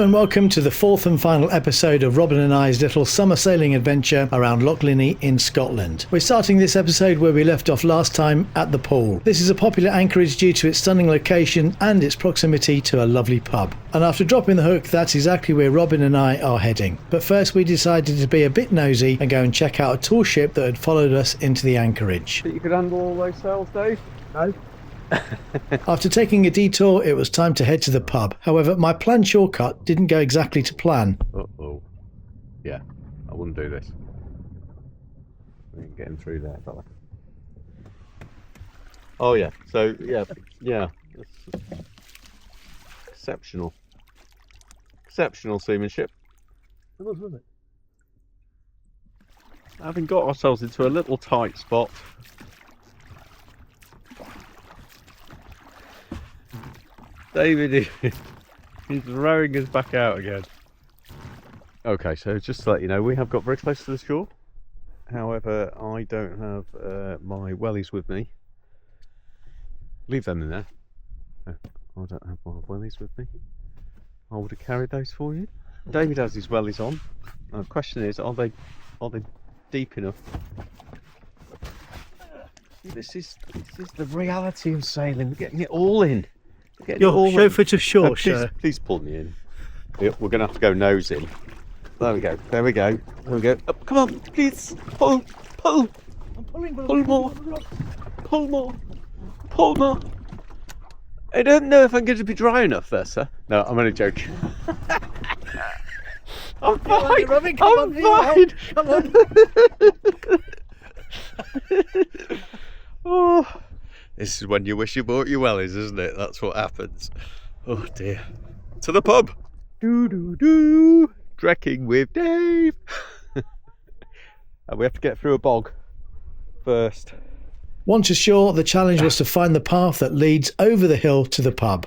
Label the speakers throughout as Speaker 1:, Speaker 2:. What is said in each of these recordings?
Speaker 1: and welcome to the fourth and final episode of Robin and I's little summer sailing adventure around Loch Linnhe in Scotland. We're starting this episode where we left off last time at the pool. This is a popular anchorage due to its stunning location and its proximity to a lovely pub. And after dropping the hook, that's exactly where Robin and I are heading. But first we decided to be a bit nosy and go and check out a tour ship that had followed us into the anchorage.
Speaker 2: Think you could handle all those sails, Dave? No.
Speaker 1: After taking a detour, it was time to head to the pub. However, my planned shortcut didn't go exactly to plan.
Speaker 2: Uh-oh. Yeah, I wouldn't do this. We ain't getting through there, fella. Oh yeah, so yeah. Exceptional seamanship.
Speaker 1: It was, wasn't it?
Speaker 2: Having got ourselves into a little tight spot. David is rowing us back out again. Okay, so just to let you know, we have got very close to the shore. However, I don't have my wellies with me. Leave them in there. No, I don't have my wellies with me. I would have carried those for you. David has his wellies on. The question is, are they deep enough? This is the reality of sailing. We're getting it all in.
Speaker 1: Your chauffeur to shore, sir.
Speaker 2: Please pull me in. Yep, we're going to have to go nosing. There we go. Up, come on, please. Pull. I'm pulling. Pull more. I don't know if I'm going to be dry enough there, sir. No, I'm only joking. I'm fine.
Speaker 1: Robin,
Speaker 2: I'm fine.
Speaker 1: Come on.
Speaker 2: Oh. This is when you wish you bought your wellies, isn't it? That's what happens. Oh dear. To the pub. Do. Trekking with Dave. And we have to get through a bog first.
Speaker 1: Once ashore, the challenge was to find the path that leads over the hill to the pub.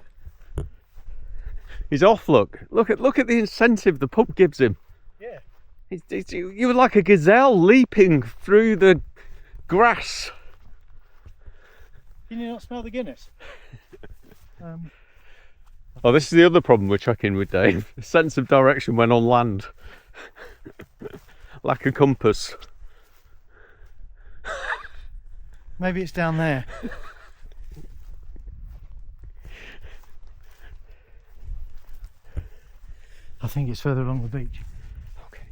Speaker 2: He's off, look at the incentive the pub gives him.
Speaker 1: Yeah.
Speaker 2: You were like a gazelle leaping through the grass.
Speaker 1: Can you not smell the Guinness?
Speaker 2: Oh, this is the other problem we're trekking with, Dave. The sense of direction when on land. Lack of compass.
Speaker 1: Maybe it's down there. I think it's further along the beach.
Speaker 2: Okay.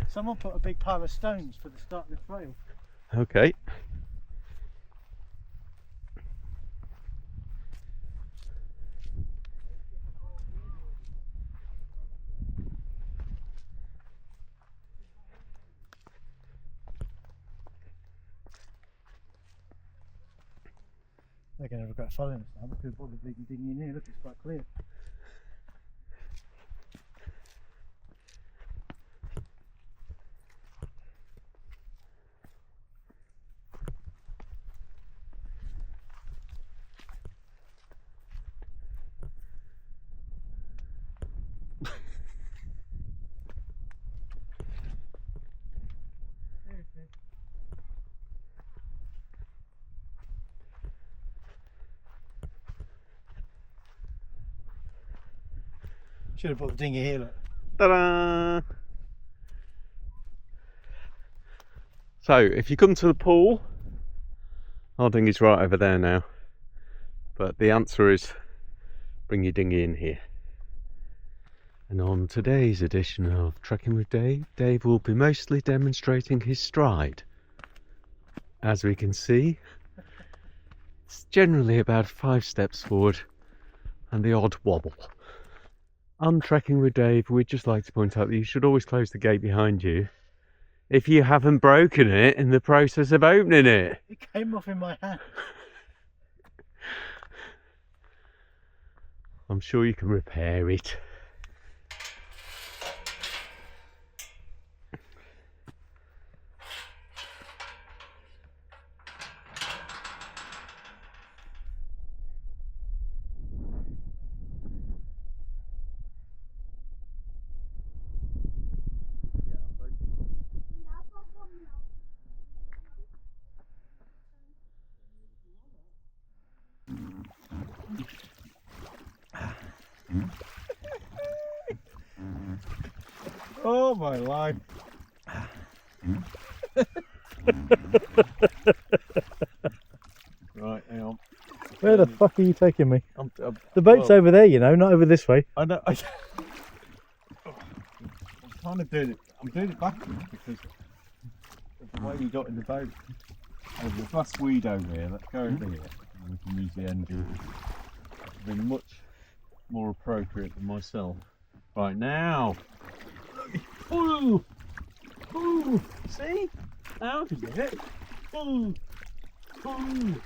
Speaker 1: Someone put a big pile of stones for the start of the trail.
Speaker 2: Okay.
Speaker 1: They're going to regret following us now because we've got the bleeding dinghy in here. Look, it's quite clear. Should have put the dinghy here, look.
Speaker 2: Ta-da! So, if you come to the pool, our dinghy's right over there now. But the answer is, bring your dinghy in here. And on today's edition of Trekking with Dave, Dave will be mostly demonstrating his stride. As we can see, it's generally about 5 steps forward and the odd wobble. On Trekking with Dave, we'd just like to point out that you should always close the gate behind you if you haven't broken it in the process of opening it.
Speaker 1: It came off in my hand.
Speaker 2: I'm sure you can repair it. Oh my life. Right, hang on.
Speaker 1: Where the fuck are you taking me?
Speaker 2: I'm
Speaker 1: The boat's over there, you know, not over this way.
Speaker 2: I know. I'm kind of doing it. I'm doing it backwards because of the way you got in the boat. There's a vast weed over here. Let's go over here and we can use the engine. It's been much more appropriate than myself. Right now. Ooh! Ooh! See? Now to get it. Ooh! Ooh!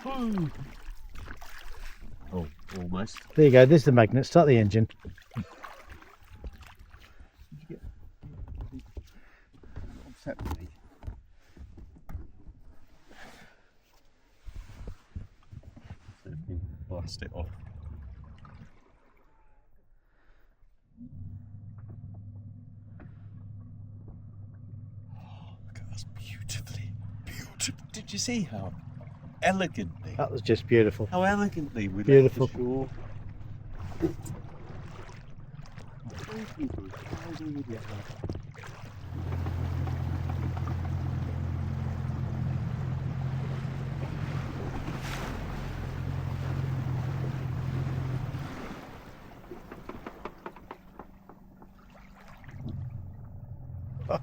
Speaker 2: Ooh! Oh, almost.
Speaker 1: There you go, there's the magnet. Start the engine.
Speaker 2: Upset me. So if we blast it off. Oh, look at us, beautifully. Did you see how elegantly?
Speaker 1: That was just beautiful.
Speaker 2: How elegantly we
Speaker 1: Beautiful.
Speaker 2: left the shore.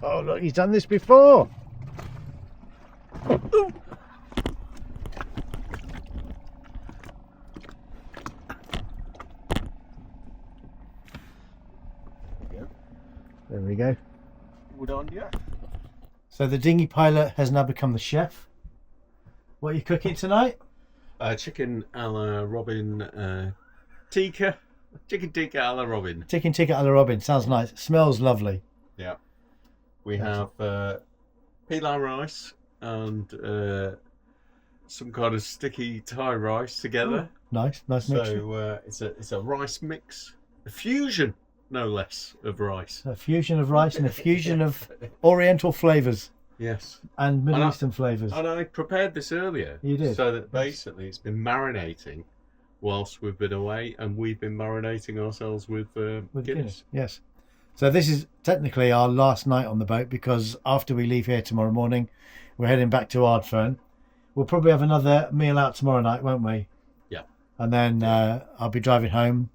Speaker 1: Oh, look, he's done this before. Ooh. There we go.
Speaker 2: Wood on, yeah.
Speaker 1: So the dinghy pilot has now become the chef. What are you cooking tonight?
Speaker 2: Chicken a la Robin tikka. Chicken tikka a la Robin.
Speaker 1: Chicken tikka a la Robin. Sounds nice. Smells lovely.
Speaker 2: Yeah. We have pilau rice and some kind of sticky Thai rice together.
Speaker 1: Oh, nice mixture.
Speaker 2: So it's a rice mix, a fusion, no less, of rice.
Speaker 1: A fusion of rice and a fusion of Oriental flavours.
Speaker 2: Yes.
Speaker 1: And Middle Eastern flavours.
Speaker 2: And I prepared this earlier.
Speaker 1: You did?
Speaker 2: So that basically it's been marinating whilst we've been away, and we've been marinating ourselves with Guinness.
Speaker 1: Yes. So this is technically our last night on the boat, because after we leave here tomorrow morning, we're heading back to Ardfern. We'll probably have another meal out tomorrow night, won't we?
Speaker 2: Yeah.
Speaker 1: And then I'll be driving home.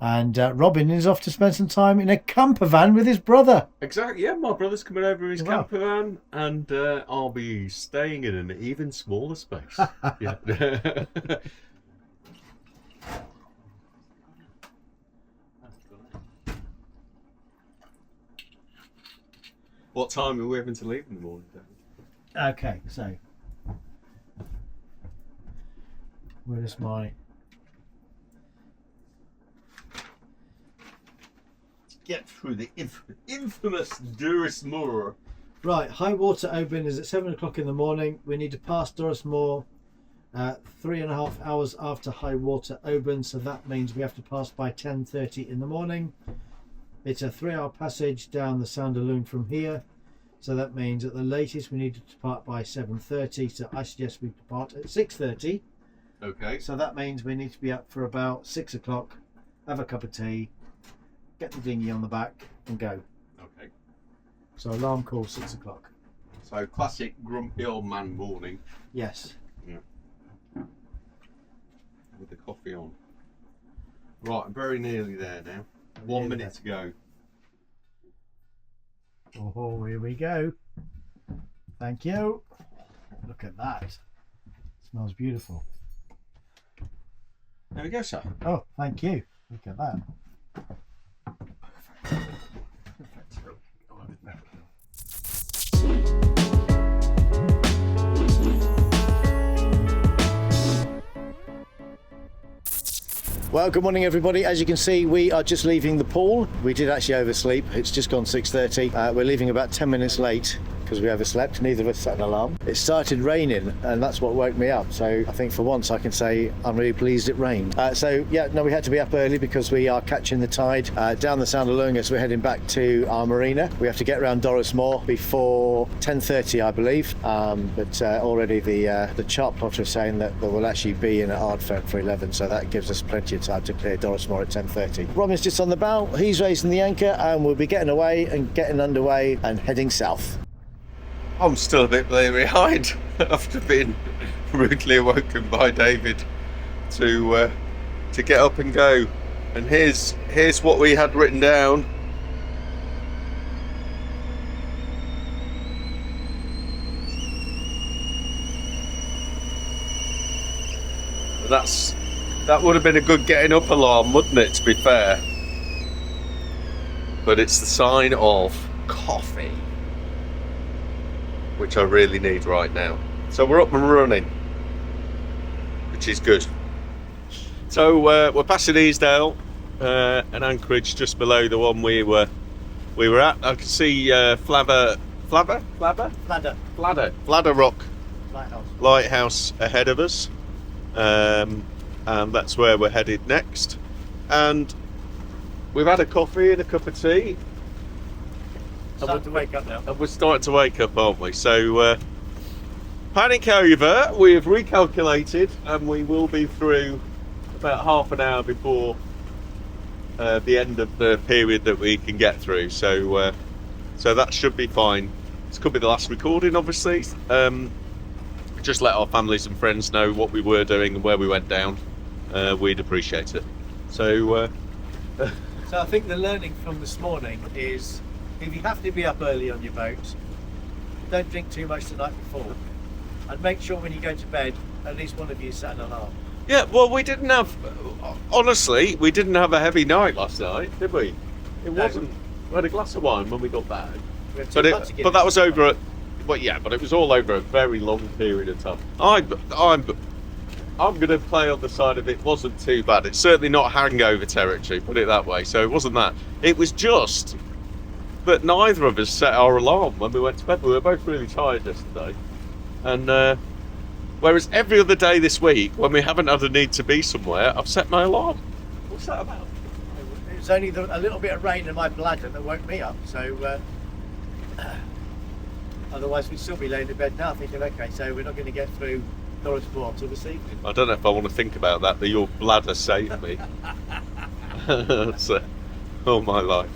Speaker 1: And Robin is off to spend some time in a camper van with his brother.
Speaker 2: Exactly, yeah. My brother's coming over in his
Speaker 1: Wow.
Speaker 2: camper van, and I'll be staying in an even smaller space. Yeah. What time are we having to leave in the morning, David?
Speaker 1: Okay, so where's my...
Speaker 2: Get through the infamous Dorus Mor.
Speaker 1: Right, high water open is at 7 o'clock in the morning. We need to pass Dorus Mor 3.5 hours after high water open, so that means we have to pass by 10:30 in the morning. It's a 3-hour passage down the Sounder Loon from here, so that means at the latest we need to depart by 7:30, so I suggest we depart at 6:30.
Speaker 2: Okay.
Speaker 1: So that means we need to be up for about 6 o'clock, have a cup of tea, get the dinghy on the back and go.
Speaker 2: Okay.
Speaker 1: So alarm call 6 o'clock.
Speaker 2: So classic grumpy old man morning.
Speaker 1: Yes.
Speaker 2: Yeah. With the coffee on. Right, I'm very nearly there now. 1 minute to go.
Speaker 1: Oh, here we go. Thank you. Look at that. Smells beautiful.
Speaker 2: There we go, sir.
Speaker 1: Oh, thank you. Look at that. Well, good morning everybody. As you can see, we are just leaving the pool. We did actually oversleep. It's just gone 6:30. We're leaving about 10 minutes late. because we overslept. Neither of us set an alarm. It started raining, and that's what woke me up. So I think for once I can say I'm really pleased it rained. So yeah, no, we had to be up early because we are catching the tide down the Sound of Lungas. We're heading back to our marina. We have to get around Dorus Mòr before 10:30, I believe. But already the chart plotter is saying that there will actually be in at Ardfern for 11, so that gives us plenty of time to clear Dorus Mor at 10:30. Robin's just on the bow. He's raising the anchor, and we'll be getting away and getting underway and heading south.
Speaker 2: I'm still a bit bleary-eyed after being rudely awoken by David to get up and go. And here's what we had written down. That would have been a good getting up alarm, wouldn't it, to be fair? But it's the sign of coffee, which I really need right now. So we're up and running, which is good. So we're passing Easdale, an anchorage just below the one we were at. I can see Fladder Rock Lighthouse ahead of us. And that's where we're headed next. And we've had a coffee and a cup of tea.
Speaker 1: Starting to wake up now.
Speaker 2: And we're starting to wake up, aren't we? So panic over. We have recalculated, and we will be through about half an hour before the end of the period that we can get through. So that should be fine. This could be the last recording, obviously. Just let our families and friends know what we were doing and where we went down. We'd appreciate it. So
Speaker 1: I think the learning from this morning is, if you have to be up early on your boat, don't drink too much the night before, and make sure when you go to bed at least one of you set an alarm.
Speaker 2: yeah, well, we didn't have a heavy night last night, did we? It wasn't. We had a glass of wine when we got back,
Speaker 1: We had
Speaker 2: but
Speaker 1: 2 pints of Guinness.
Speaker 2: that was over at. Well, yeah, but it was all over a very long period of time. I'm going to play on the side of it wasn't too bad. It's certainly not hangover territory, put it that way. So it wasn't that. It was just that neither of us set our alarm when we went to bed. We were both really tired yesterday. And whereas every other day this week, when we haven't had a need to be somewhere, I've set my alarm. What's that about?
Speaker 1: It was only a little bit of rain in my bladder that woke me up. So otherwise we'd still be laying in bed now thinking, okay, so we're not going to get through Dorus Mor till this evening.
Speaker 2: I don't know if I want to think about that your bladder saved me. That's all my life.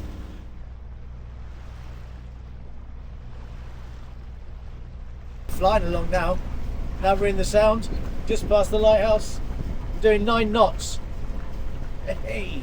Speaker 1: Flying along now. Now we're in the Sound, just past the lighthouse, doing 9 knots. Hey.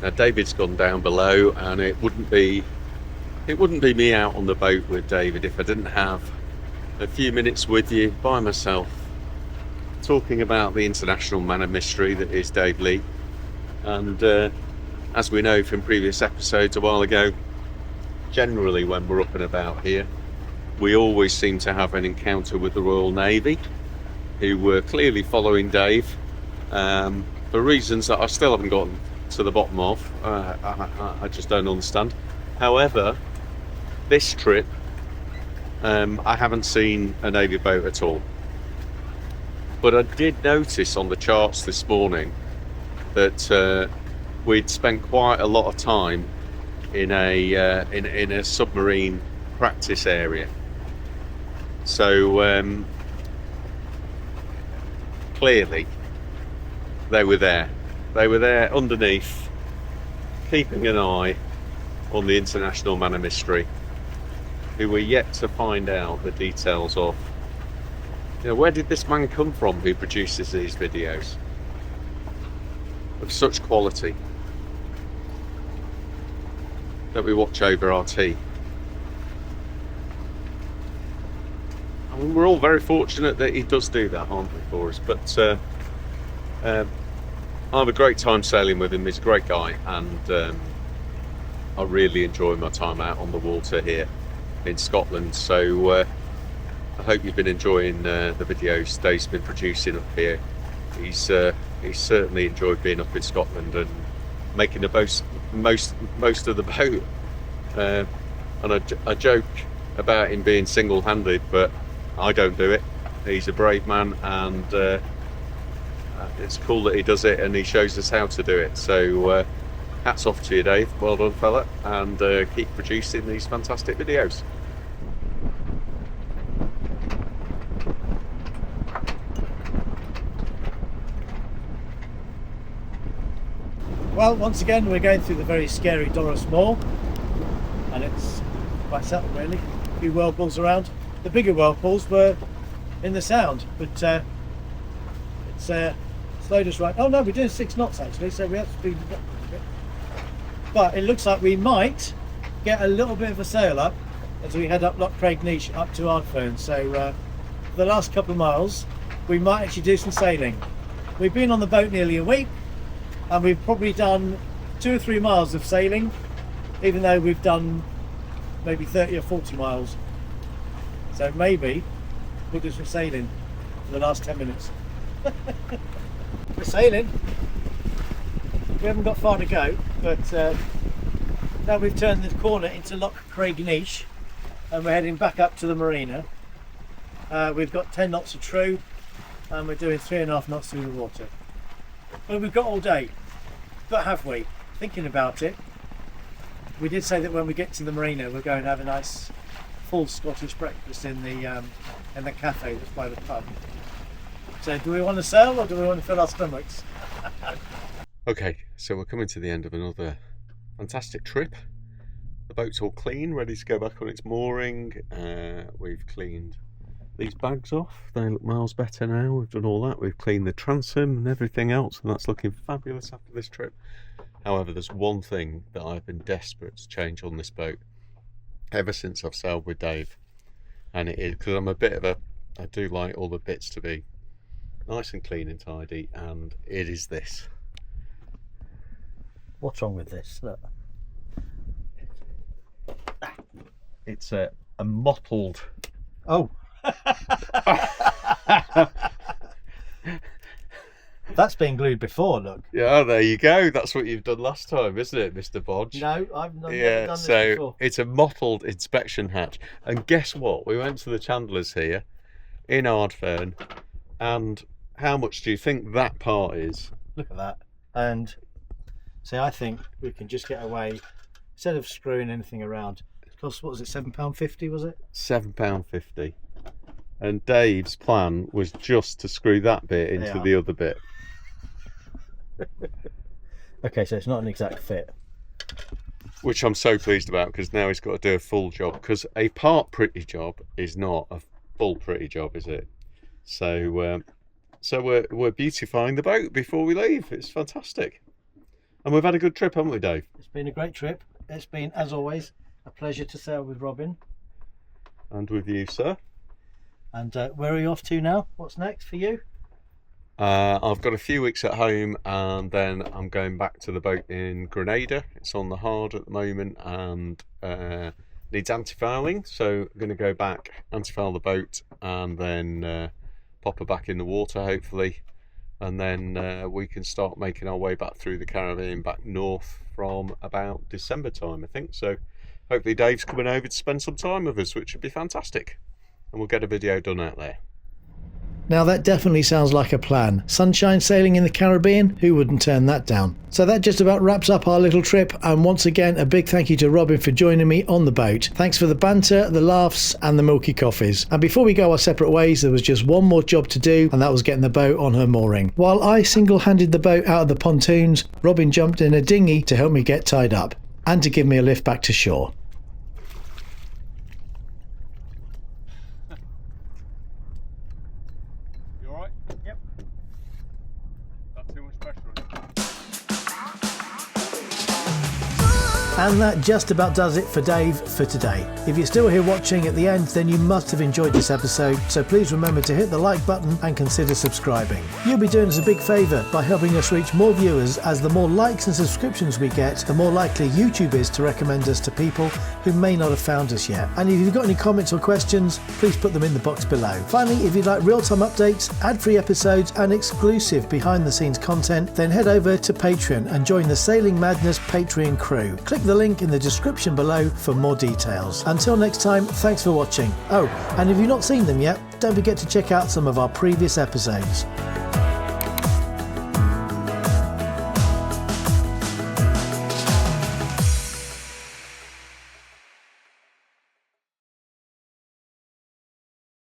Speaker 2: Now David's gone down below, and it wouldn't be me out on the boat with David if I didn't have a few minutes with you by myself, talking about the international man of mystery that is Dave Lee. And as we know from previous episodes a while ago, generally when we're up and about here, we always seem to have an encounter with the Royal Navy, who were clearly following Dave for reasons that I still haven't gotten to the bottom of. I just don't understand. However, this trip I haven't seen a Navy boat at all, but I did notice on the charts this morning that we'd spent quite a lot of time in a submarine practice area. So clearly they were there. They were there underneath, keeping an eye on the international man of mystery, who we're yet to find out the details of. You know, where did this man come from who produces these videos of such quality that we watch over our tea? I mean, we're all very fortunate that he does do that, aren't we, for us? But I have a great time sailing with him. He's a great guy, and I really enjoy my time out on the water here in Scotland. So I hope you've been enjoying the videos Dave's been producing up here. He's certainly enjoyed being up in Scotland and making the most of the boat. And I joke about him being single-handed, but I don't do it. He's a brave man, and it's cool that he does it, and he shows us how to do it. So hats off to you, Dave. Well done, fella, and keep producing these fantastic videos.
Speaker 1: Well, once again we're going through the very scary Dorus Mor, and it's quite subtle really. A few whirlpools around. The bigger whirlpools were in the sound, but it's slowed us right. Oh no, we're doing 6 knots actually, so we have to speed it up a little bit. But it looks like we might get a little bit of a sail up as we head up Loch Linnhe up to Ardfern. So for the last couple of miles we might actually do some sailing. We've been on the boat nearly a week, and we've probably done 2 or 3 miles of sailing, even though we've done maybe 30 or 40 miles. So maybe we'll do some sailing for the last 10 minutes. We're sailing. We haven't got far to go, but now we've turned the corner into Loch Linnhe, and we're heading back up to the marina. We've got 10 knots of true, and we're doing 3.5 knots through the water. Well, we've got all day, but have we? Thinking about it, we did say that when we get to the marina we're going to have a nice full Scottish breakfast in the cafe that's by the pub. So do we want to sail, or do we want to fill our stomachs?
Speaker 2: Okay, so we're coming to the end of another fantastic trip. The boat's all clean, ready to go back on its mooring. We've cleaned these bags off, they look miles better now. We've done all that. We've cleaned the transom and everything else, and that's looking fabulous after this trip. However, there's one thing that I've been desperate to change on this boat ever since I've sailed with Dave, and it is because I'm a bit of a, I do like all the bits to be nice and clean and tidy, and it is this.
Speaker 1: What's wrong with this? Look.
Speaker 2: It's a mottled.
Speaker 1: Oh. That's been glued before, look.
Speaker 2: Yeah, there you go. That's what you've done last time, isn't it, Mr. Bodge?
Speaker 1: No, I've never done this before.
Speaker 2: It's a mottled inspection hatch. And guess what? We went to the chandlers here in Ardfern, and how much do you think that part is?
Speaker 1: Look at that. And see, I think we can just get away, instead of screwing anything around. It cost, what was it, £7.50 was it?
Speaker 2: £7.50. And Dave's plan was just to screw that bit into the other bit.
Speaker 1: Okay, so it's not an exact fit.
Speaker 2: Which I'm so pleased about, because now he's got to do a full job. Because a part pretty job is not a full pretty job, is it? So we're beautifying the boat before we leave. It's fantastic. And we've had a good trip, haven't we, Dave?
Speaker 1: It's been a great trip. It's been, as always, a pleasure to sail with Robin.
Speaker 2: And with you, sir.
Speaker 1: And where are you off to now? What's next for you?
Speaker 2: I've got a few weeks at home, and then I'm going back to the boat in Grenada. It's on the hard at the moment and needs anti-fouling, so I'm going to go back, anti-foul the boat, and then pop her back in the water hopefully, and then we can start making our way back through the Caribbean back north from about December time, I think. So hopefully Dave's coming over to spend some time with us, which would be fantastic, and we'll get a video done out there.
Speaker 1: Now that definitely sounds like a plan. Sunshine sailing in the Caribbean? Who wouldn't turn that down? So that just about wraps up our little trip, and once again a big thank you to Robin for joining me on the boat. Thanks for the banter, the laughs and the milky coffees. And before we go our separate ways, there was just one more job to do, and that was getting the boat on her mooring. While I single-handed the boat out of the pontoons, Robin jumped in a dinghy to help me get tied up and to give me a lift back to shore. And that just about does it for Dave for today. If you're still here watching at the end, then you must have enjoyed this episode, so please remember to hit the like button and consider subscribing. You'll be doing us a big favour by helping us reach more viewers, as the more likes and subscriptions we get, the more likely YouTube is to recommend us to people who may not have found us yet. And if you've got any comments or questions, please put them in the box below. Finally, if you'd like real-time updates, ad-free episodes and exclusive behind-the-scenes content, then head over to Patreon and join the Sailing Madness Patreon crew. Click the link in the description below for more details. Until next time, thanks for watching. Oh, and if you've not seen them yet, don't forget to check out some of our previous episodes.